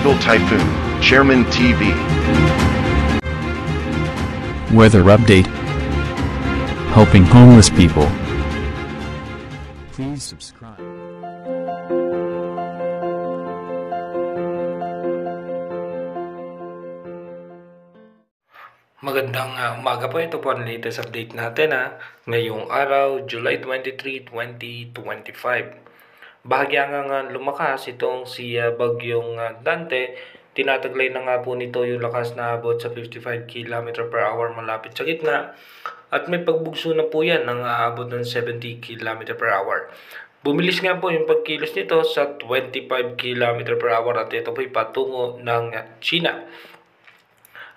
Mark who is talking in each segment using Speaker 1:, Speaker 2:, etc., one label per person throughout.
Speaker 1: Global Typhoon, Chairman TV.
Speaker 2: Weather update. Helping homeless people. Please subscribe.
Speaker 3: Magandang umaga po. Ito po ang latest update natin ngayong araw, July 23, 2025. Bahagya nga lumakas itong si Bagyong Dante. Tinataglay na nga po nito yung lakas na abot sa 55 km per hour malapit sa gitna. At may pagbugso na po yan ng aabot ng 70 km per hour. Bumilis nga po yung pagkilos nito sa 25 km per hour at ito po patungo ng China.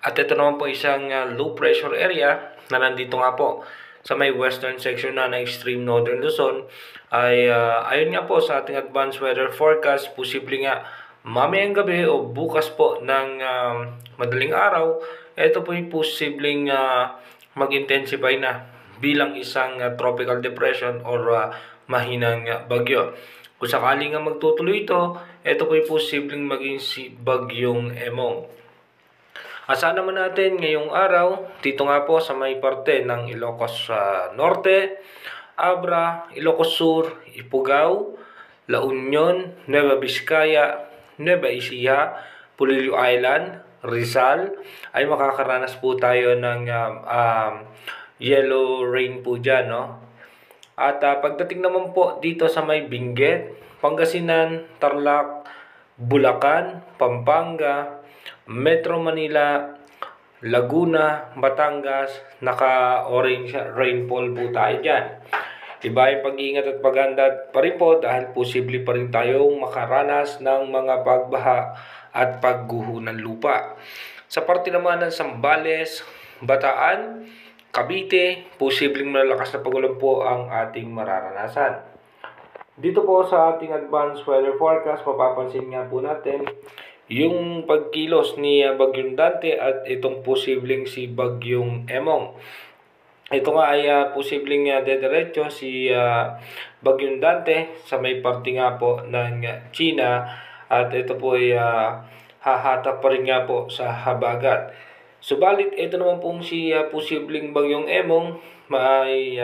Speaker 3: At ito naman po isang low pressure area na nandito nga po sa may western section na ng extreme northern Luzon ay ayon nga po sa ating advanced weather forecast, posible nga mamayang gabi o bukas po ng madaling araw, ito po yung posibleng mag-intensify na bilang isang tropical depression or mahinang bagyo. Kung sakaling nga magtutuloy ito po yung posibleng maging si Bagyong Emong. Asahan naman natin ngayong araw, dito nga po sa may parte ng Ilocos Norte, Abra, Ilocos Sur, Ifugao, La Union, Nueva Vizcaya, Nueva Ecija, Pulilio Island, Rizal, ay makakaranas po tayo ng yellow rain po dyan, no? At pagdating naman po dito sa may Benguet, Pangasinan, Tarlac, Bulacan, Pampanga, Metro Manila, Laguna, Batangas, naka-orange rainfall po tayo dyan. Iba yung pag-iingat at paghanda pa rin po dahil posible pa rin tayong makaranas ng mga pagbaha at pagguho ng lupa. Sa parte naman ng Zambales, Bataan, Cavite, posibleng malalakas na pagulan po ang ating mararanasan. Dito po sa ating advanced weather forecast, mapapansin nga po natin yung pagkilos ni Bagyong Dante at itong posibleng si Bagyong Emong. Ito nga ay posibleng dediretso si Bagyong Dante sa may parte nga po ng China at ito po ay hahatak pa rin nga po sa habagat. Subalit ito naman pong si posibleng Bagyong Emong ay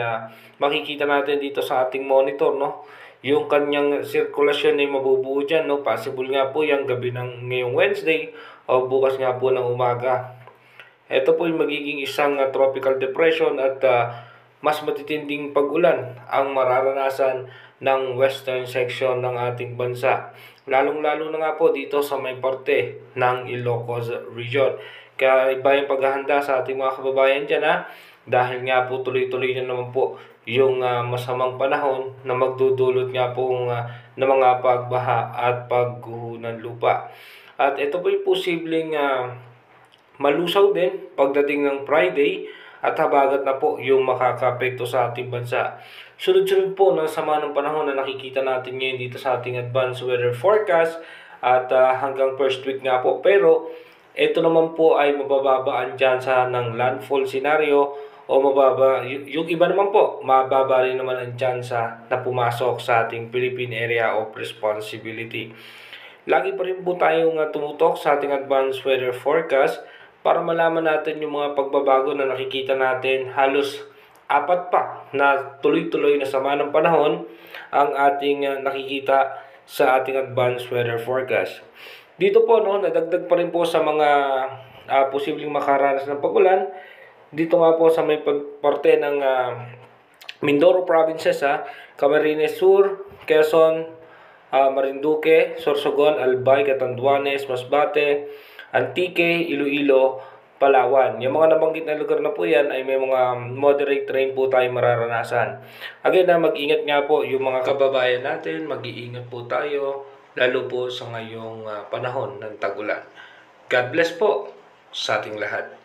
Speaker 3: makikita natin dito sa ating monitor, no? Yung kanyang sirkulasyon ay mabubuo dyan, no? Possible nga po yung gabi ng ngayong Wednesday o bukas nga po ng umaga. Ito po yung magiging isang tropical depression at mas matitinding pag-ulan ang mararanasan ng western section ng ating bansa. Lalong-lalo na nga po dito sa may parte ng Ilocos region. Kaya iba yung paghahanda sa ating mga kababayan dyan, dahil nga po tuloy-tuloy na naman po yung masamang panahon na magdudulot nga po ng mga pagbaha at pagguho ng lupa. At ito po yung posibleng malusaw din pagdating ng Friday at habagat na po yung makaka-apekto sa ating bansa. Sunod-sunod po ng sama ng panahon na nakikita natin ngayon dito sa ating advanced weather forecast at hanggang first week nga po. Pero ito naman po ay mabababaan dyan sa ng landfall scenario o mababa, yung iba naman po, mababa rin naman ang tsansa na pumasok sa ating Philippine Area of Responsibility. Lagi pa rin po tayong tumutok sa ating advanced weather forecast para malaman natin yung mga pagbabago na nakikita natin. Halos 4 pa na tuloy-tuloy na sama ng panahon ang ating nakikita sa ating advanced weather forecast. Dito po, no, nadagdag pa rin po sa mga posibleng makaranas ng pagulan. Dito nga po sa may parte ng Mindoro provinces, Camarines Sur, Quezon, Marinduque, Sorsogon, Albay, Catanduanes, Masbate, Antique, Iloilo, Palawan. Yung mga nabanggit na lugar na po yan ay may mga moderate rain po tayo mararanasan. Again, mag-ingat nga po yung mga kababayan natin, mag-iingat po tayo, lalo po sa ngayong panahon ng tag-ulan. God bless po sa ating lahat.